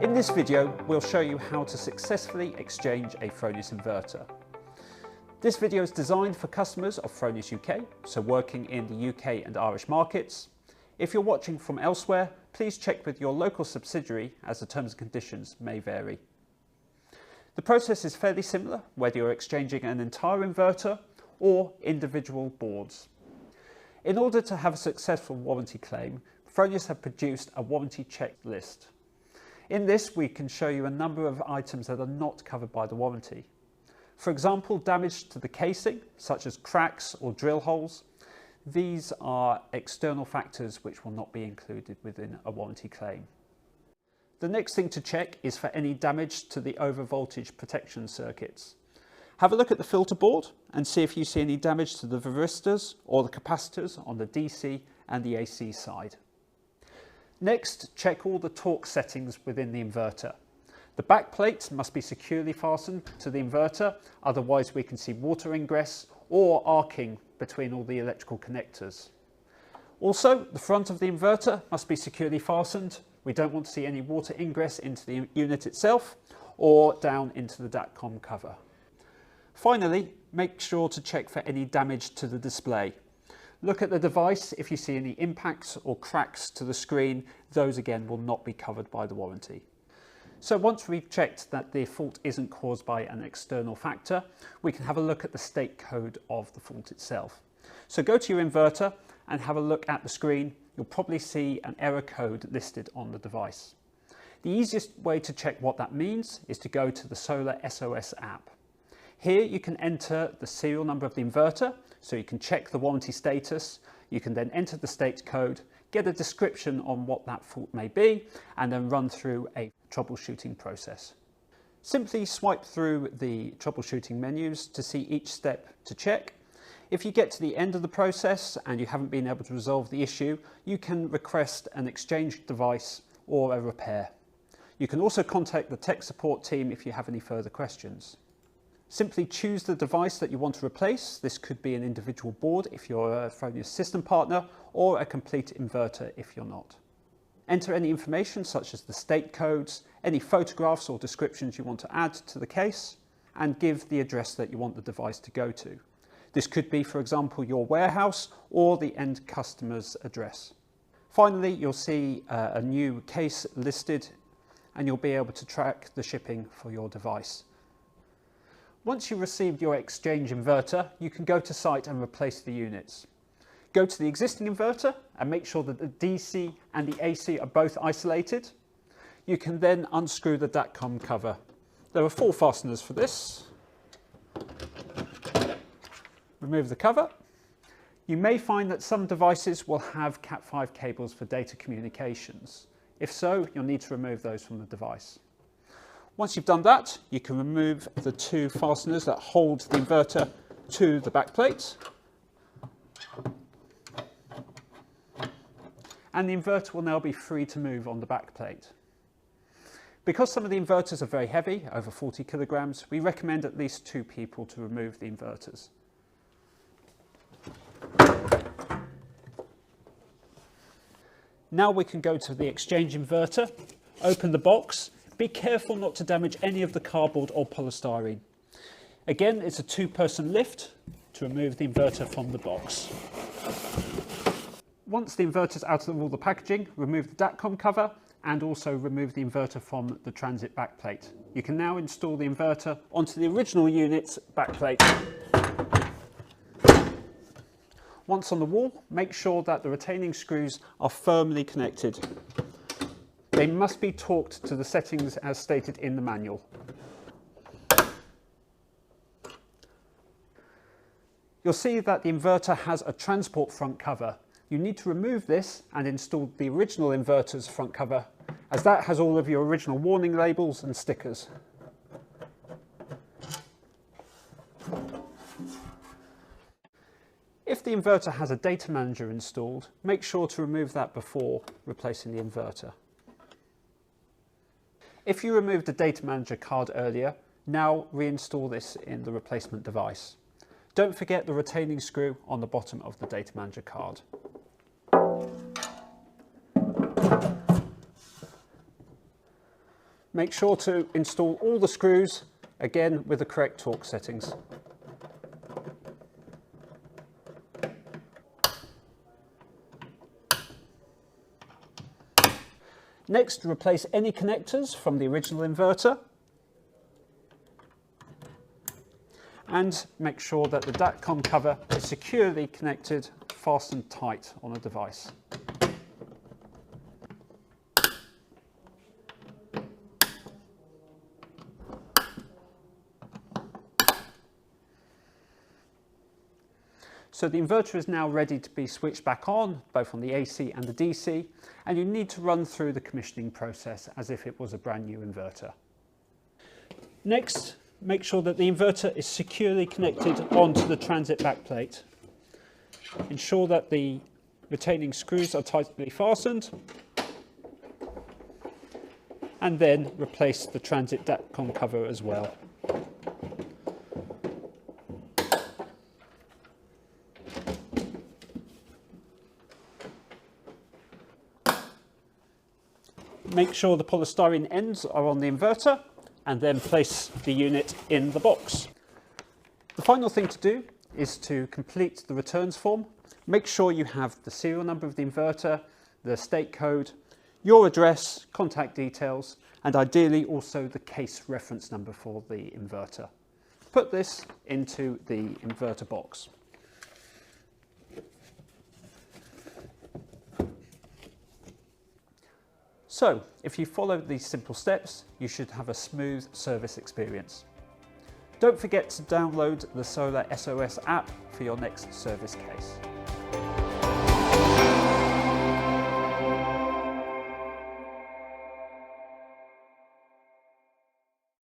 In this video, we'll show you how to successfully exchange a Fronius inverter. This video is designed for customers of Fronius UK, so working in the UK and Irish markets. If you're watching from elsewhere, please check with your local subsidiary as the terms and conditions may vary. The process is fairly similar whether you're exchanging an entire inverter or individual boards. In order to have a successful warranty claim, Fronius have produced a warranty checklist. In this, we can show you a number of items that are not covered by the warranty. For example, damage to the casing, such as cracks or drill holes. These are external factors which will not be included within a warranty claim. The next thing to check is for any damage to the overvoltage protection circuits. Have a look at the filter board and see if you see any damage to the varistors or the capacitors on the DC and the AC side. Next, check all the torque settings within the inverter. The backplate must be securely fastened to the inverter, otherwise we can see water ingress or arcing between all the electrical connectors. Also, the front of the inverter must be securely fastened. We don't want to see any water ingress into the unit itself or down into the DATCOM cover. Finally, make sure to check for any damage to the display. Look at the device. If you see any impacts or cracks to the screen, those again will not be covered by the warranty. So once we've checked that the fault isn't caused by an external factor, we can have a look at the state code of the fault itself. So go to your inverter and have a look at the screen. You'll probably see an error code listed on the device. The easiest way to check what that means is to go to the Solar SOS app. Here you can enter the serial number of the inverter, so you can check the warranty status. You can then enter the state code, get a description on what that fault may be, and then run through a troubleshooting process. Simply swipe through the troubleshooting menus to see each step to check. If you get to the end of the process and you haven't been able to resolve the issue, you can request an exchange device or a repair. You can also contact the tech support team if you have any further questions. Simply choose the device that you want to replace. This could be an individual board if you're a Fronius system partner, or a complete inverter if you're not. Enter any information such as the state codes, any photographs or descriptions you want to add to the case, and give the address that you want the device to go to. This could be, for example, your warehouse or the end customer's address. Finally, you'll see a new case listed and you'll be able to track the shipping for your device. Once you've received your exchange inverter, you can go to site and replace the units. Go to the existing inverter and make sure that the DC and the AC are both isolated. You can then unscrew the DATCOM cover. There are 4 fasteners for this. Remove the cover. You may find that some devices will have Cat5 cables for data communications. If so, you'll need to remove those from the device. Once you've done that, you can remove the 2 fasteners that hold the inverter to the backplate. And the inverter will now be free to move on the backplate. Because some of the inverters are very heavy, over 40 kilograms, we recommend at least 2 people to remove the inverters. Now we can go to the exchange inverter, open the box. Be careful not to damage any of the cardboard or polystyrene. Again, it's a 2-person lift to remove the inverter from the box. Once the inverter is out of all the packaging, remove the DATCOM cover and also remove the inverter from the transit backplate. You can now install the inverter onto the original unit's backplate. Once on the wall, make sure that the retaining screws are firmly connected. They must be torqued to the settings as stated in the manual. You'll see that the inverter has a transport front cover. You need to remove this and install the original inverter's front cover, as that has all of your original warning labels and stickers. If the inverter has a data manager installed, make sure to remove that before replacing the inverter. If you removed the data manager card earlier, now reinstall this in the replacement device. Don't forget the retaining screw on the bottom of the data manager card. Make sure to install all the screws, again with the correct torque settings. Next, replace any connectors from the original inverter and make sure that the DATCOM cover is securely connected, fastened tight on the device. So the inverter is now ready to be switched back on, both on the AC and the DC, and you need to run through the commissioning process as if it was a brand new inverter. Next, make sure that the inverter is securely connected onto the transit backplate. Ensure that the retaining screws are tightly fastened, and then replace the transit DATCOM cover as well. Make sure the polystyrene ends are on the inverter and then place the unit in the box. The final thing to do is to complete the returns form. Make sure you have the serial number of the inverter, the state code, your address, contact details, and ideally also the case reference number for the inverter. Put this into the inverter box. So, if you follow these simple steps, you should have a smooth service experience. Don't forget to download the Solar SOS app for your next service case.